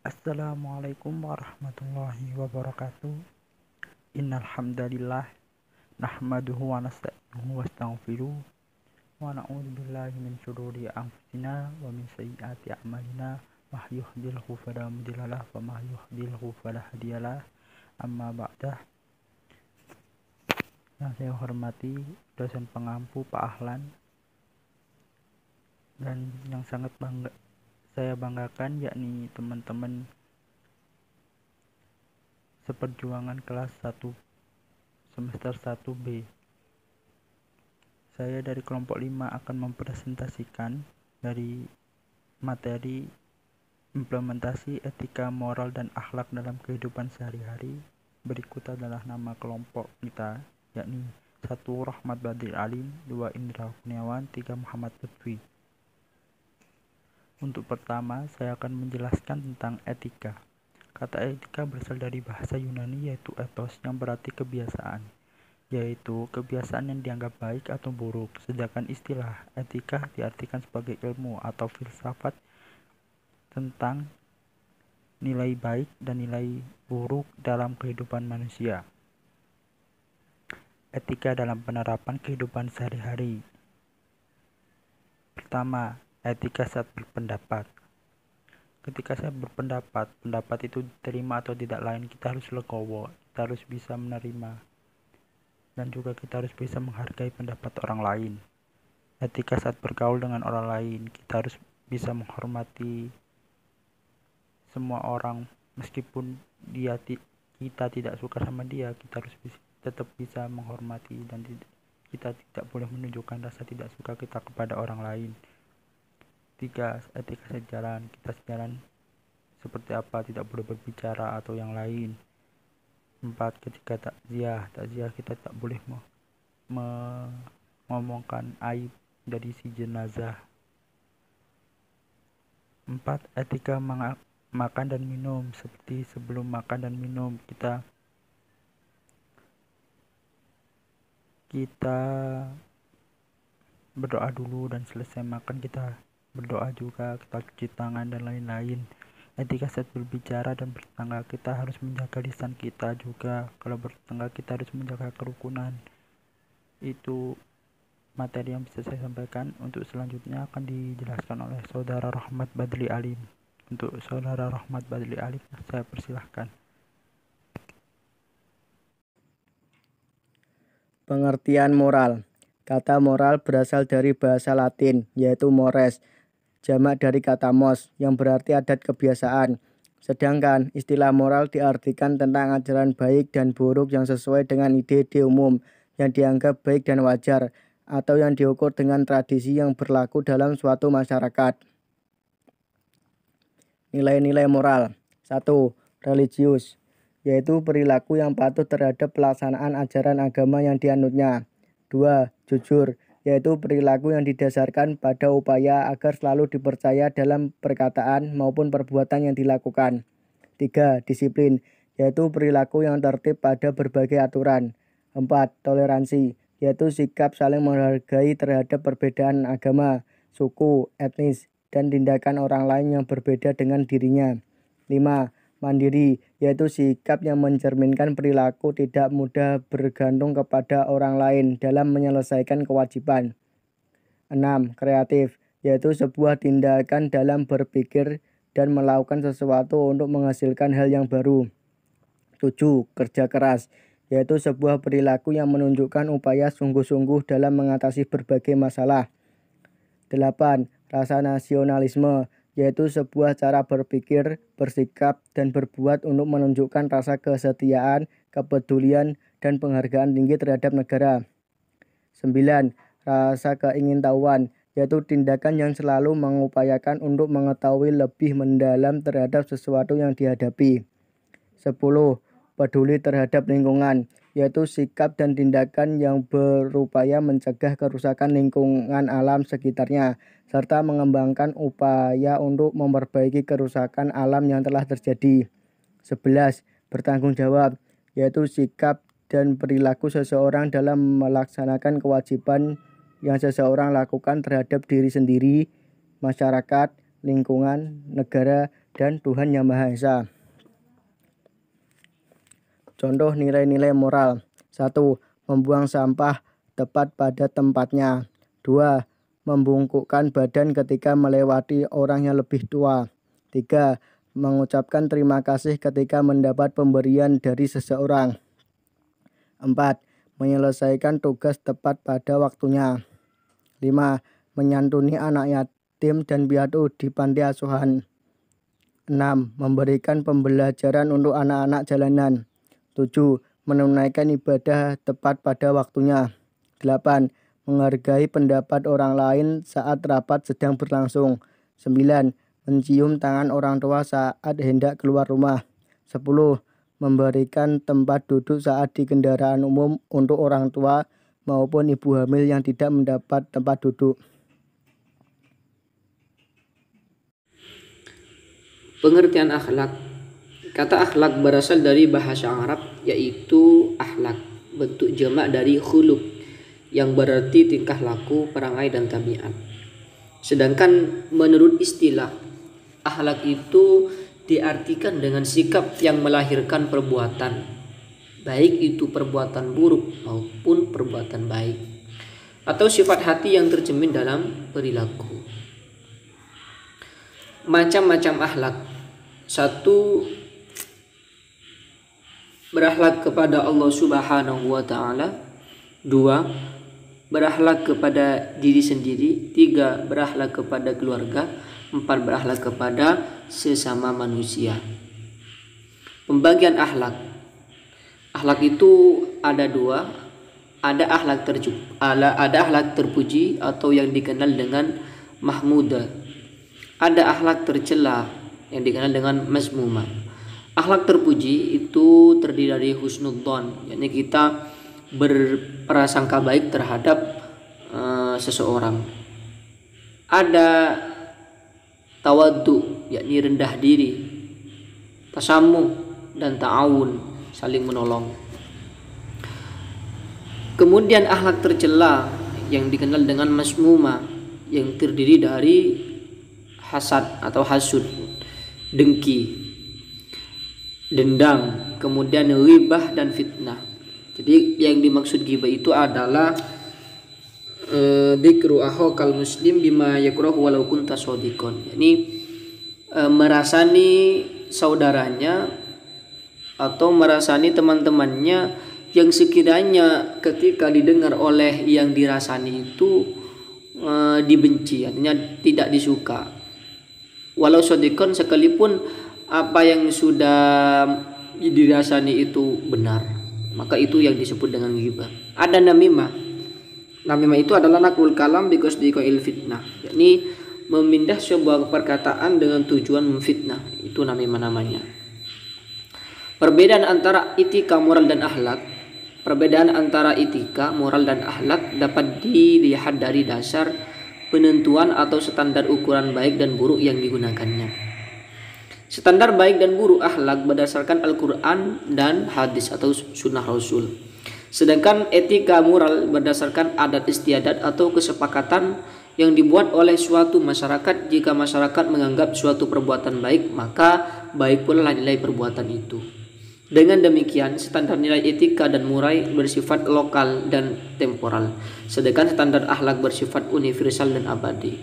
Assalamualaikum warahmatullahi wabarakatuh. Innal hamdalillah nahmaduhu wa nasta'inuhu wa nastaghfiruh wa na'udzu billahi min syururi anfusina wa min sayyiati a'malina may yahdihillahu fala mudilla lahu wa may yudlilhu fala hadiyalah. Amma ba'dah. Yang saya hormati dosen pengampu Pak Ahlan, dan yang sangat saya banggakan yakni teman-teman seperjuangan kelas 1 semester 1B. Saya dari kelompok 5 akan mempresentasikan dari materi implementasi etika, moral, dan akhlak dalam kehidupan sehari-hari. Berikut adalah nama kelompok kita, yakni 1. Rahmat Badri Alim, 2. Indra Kurniawan, 3. Muhammad Lutfi. Untuk pertama, saya akan menjelaskan tentang etika. Kata etika berasal dari bahasa Yunani yaitu ethos, yang berarti kebiasaan, yaitu kebiasaan yang dianggap baik atau buruk. Sedangkan istilah etika diartikan sebagai ilmu atau filsafat tentang nilai baik dan nilai buruk dalam kehidupan manusia. Etika dalam penerapan kehidupan sehari-hari. Pertama, etika saat berpendapat. Ketika saya berpendapat, pendapat itu diterima atau tidak lain, kita harus legowo, kita harus bisa menerima, dan juga kita harus bisa menghargai pendapat orang lain. Etika saat bergaul dengan orang lain, kita harus bisa menghormati semua orang, meskipun kita tidak suka sama dia, kita harus tetap bisa menghormati, dan kita tidak boleh menunjukkan rasa tidak suka kita kepada orang lain. 3. Etika sejalan. Kita sejalan seperti apa, tidak boleh berbicara atau yang lain. 4. Ketika takziah kita tak boleh mengomongkan aib dari si jenazah. 4. Etika makan dan minum. Seperti sebelum makan dan minum, kita berdoa dulu, dan selesai makan kita berdoa juga, kita cuci tangan dan lain-lain. Etika saat berbicara dan bertetangga, kita harus menjaga lisan kita juga. Kalau bertetangga kita harus menjaga kerukunan. Itu materi yang bisa saya sampaikan. Untuk selanjutnya akan dijelaskan oleh saudara Rahmat Badri Alim. Untuk saudara Rahmat Badri Alim, saya persilahkan. Pengertian moral. Kata moral berasal dari bahasa Latin, yaitu mores, jamak dari kata mos, yang berarti adat kebiasaan. Sedangkan istilah moral diartikan tentang ajaran baik dan buruk yang sesuai dengan ide-ide umum, yang dianggap baik dan wajar, atau yang diukur dengan tradisi yang berlaku dalam suatu masyarakat. Nilai-nilai moral. 1. Religius, yaitu perilaku yang patuh terhadap pelaksanaan ajaran agama yang dianutnya. 2. Jujur, yaitu perilaku yang didasarkan pada upaya agar selalu dipercaya dalam perkataan maupun perbuatan yang dilakukan. 3. Disiplin, yaitu perilaku yang tertib pada berbagai aturan. 4. Toleransi, yaitu sikap saling menghargai terhadap perbedaan agama, suku, etnis, dan tindakan orang lain yang berbeda dengan dirinya. 5. Mandiri, yaitu sikap yang mencerminkan perilaku tidak mudah bergantung kepada orang lain dalam menyelesaikan kewajiban. 6. Kreatif, yaitu sebuah tindakan dalam berpikir dan melakukan sesuatu untuk menghasilkan hal yang baru. 7. Kerja keras, yaitu sebuah perilaku yang menunjukkan upaya sungguh-sungguh dalam mengatasi berbagai masalah. 8. Rasa nasionalisme, yaitu sebuah cara berpikir, bersikap, dan berbuat untuk menunjukkan rasa kesetiaan, kepedulian, dan penghargaan tinggi terhadap negara. 9. Rasa keingintahuan, yaitu tindakan yang selalu mengupayakan untuk mengetahui lebih mendalam terhadap sesuatu yang dihadapi. 10. Peduli terhadap lingkungan, yaitu sikap dan tindakan yang berupaya mencegah kerusakan lingkungan alam sekitarnya, serta mengembangkan upaya untuk memperbaiki kerusakan alam yang telah terjadi. 11. Bertanggung jawab, yaitu sikap dan perilaku seseorang dalam melaksanakan kewajiban yang seseorang lakukan terhadap diri sendiri, masyarakat, lingkungan, negara, dan Tuhan Yang Maha Esa. Contoh nilai-nilai moral. 1. Membuang sampah tepat pada tempatnya. 2. Membungkukkan badan ketika melewati orang yang lebih tua. 3. Mengucapkan terima kasih ketika mendapat pemberian dari seseorang. 4. Menyelesaikan tugas tepat pada waktunya. 5. Menyantuni anak yatim dan piatu di panti asuhan. 6. Memberikan pembelajaran untuk anak-anak jalanan. 7. Menunaikan ibadah tepat pada waktunya. 8. Menghargai pendapat orang lain saat rapat sedang berlangsung. 9. Mencium tangan orang tua saat hendak keluar rumah. 10. Memberikan tempat duduk saat di kendaraan umum untuk orang tua maupun ibu hamil yang tidak mendapat tempat duduk. Pengertian akhlak. Kata akhlak berasal dari bahasa Arab, yaitu akhlak, bentuk jamak dari khuluq, yang berarti tingkah laku, perangai, dan tabiat. Sedangkan menurut istilah, akhlak itu diartikan dengan sikap yang melahirkan perbuatan, baik itu perbuatan buruk maupun perbuatan baik, atau sifat hati yang tercermin dalam perilaku. Macam-macam akhlak. 1. Berakhlak kepada Allah Subhanahu wa Ta'ala. 2. Berakhlak kepada diri sendiri. 3. Berakhlak kepada keluarga. 4. Berakhlak kepada sesama manusia. Pembagian akhlak. Akhlak itu ada 2. Ada akhlak terpuji atau yang dikenal dengan mahmudah. Ada akhlak tercela yang dikenal dengan mazmumah. Akhlak terpuji itu terdiri dari husnudzon, yakni kita berprasangka baik terhadap seseorang. Ada tawaddu, yakni rendah diri, tasamuh, dan ta'awun, saling menolong. Kemudian akhlak tercela yang dikenal dengan mazmumah, yang terdiri dari hasad atau hasud, dengki, dendam, kemudian ghibah dan fitnah. Jadi yang dimaksud ghibah itu adalah dzikru akhokal muslim bima yakrahu walau kunta shadiqan. Yani merasani saudaranya atau merasani teman-temannya yang sekiranya ketika didengar oleh yang dirasani itu dibenci, artinya tidak disuka. Walau shadiqan, sekalipun apa yang sudah dirasani itu benar, maka itu yang disebut dengan ghibah. Ada namimah. Namimah itu adalah naqul kalam biqasdiqil fitnah, yakni memindah sebuah perkataan dengan tujuan memfitnah. Itu namimah namanya. Perbedaan antara etika, moral, dan akhlak. Perbedaan antara etika, moral, dan akhlak dapat dilihat dari dasar penentuan atau standar ukuran baik dan buruk yang digunakannya. Standar baik dan buruk akhlak berdasarkan Al-Quran dan hadis atau sunnah Rasul. Sedangkan etika moral berdasarkan adat istiadat atau kesepakatan yang dibuat oleh suatu masyarakat. Jika masyarakat menganggap suatu perbuatan baik, maka baik pula nilai perbuatan itu. Dengan demikian, standar nilai etika dan moral bersifat lokal dan temporal, sedangkan standar akhlak bersifat universal dan abadi.